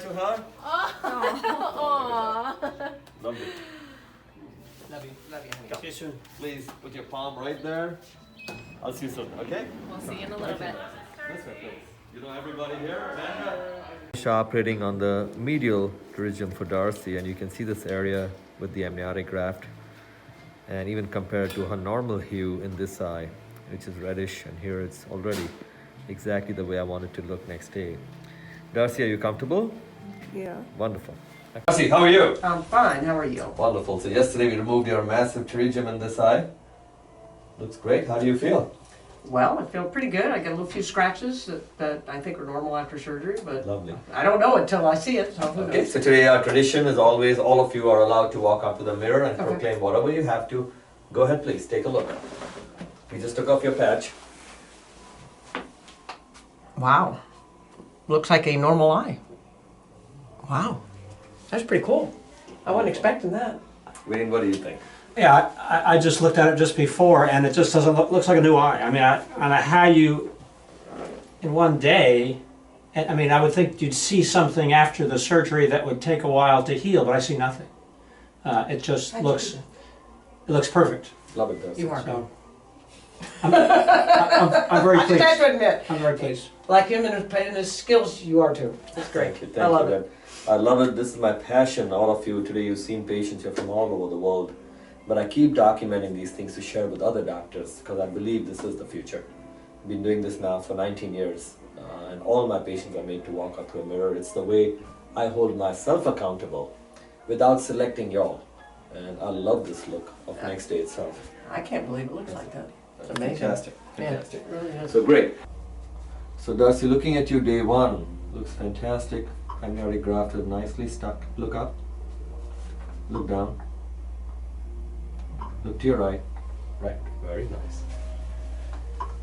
sweetheart? Oh. Lovely. Love you, honey. See you soon. Please put your palm right there. I'll see you soon, okay? We'll see you in a little bit. This way, please. You know everybody here? Operating on the medial pterygium for Darcy, and you can see this area with the amniotic graft. And even compared to her normal hue in this eye, which is reddish, and here it's already exactly the way I want it to look next day. Darcy, are you comfortable? Yeah. Wonderful. Darcy, how are you? I'm fine, how are you? Wonderful. So yesterday we removed your massive pterygium in this eye. Looks great. How do you feel? Well, I feel pretty good. I got a few scratches that I think are normal after surgery, but Lovely. I don't know until I see it. So who Okay, knows? so today our tradition is always all of you are allowed to walk up to the mirror and Okay. proclaim whatever you have to. Go ahead, please. Take a look. We just took off your patch. Wow. Looks like a normal eye. Wow. That's pretty cool. I wasn't expecting that. Wayne, what do you think? Yeah, I just looked at it just before, and it just doesn't look, looks like a new eye. I mean, I don't know how you, in one day, and I mean, I would think you'd see something after the surgery that would take a while to heal, but I see nothing. It just looks, it looks perfect. Love it, Darcy. You are. So, I'm very I pleased. have to admit, I'm very pleased. like him and his skills, you are too. That's great. Thank you, I thank love you, it. man. I love it. This is my passion, all of you. Today you've seen patients here from all over the world. But I keep documenting these things to share with other doctors because I believe this is the future. I've been doing this now for 19 years. And all my patients are made to walk up to a mirror. It's the way I hold myself accountable without selecting y'all. And I love this look of next day itself. I can't believe it looks like that. It's amazing. Fantastic, Yeah, fantastic. it really is. So great. So Darcy, looking at you day one, looks fantastic. Amniotic grafted nicely stuck. Look up. Look down. Look to your right. Right. Very nice.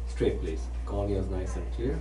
Straight, please. Cornea is nice and clear.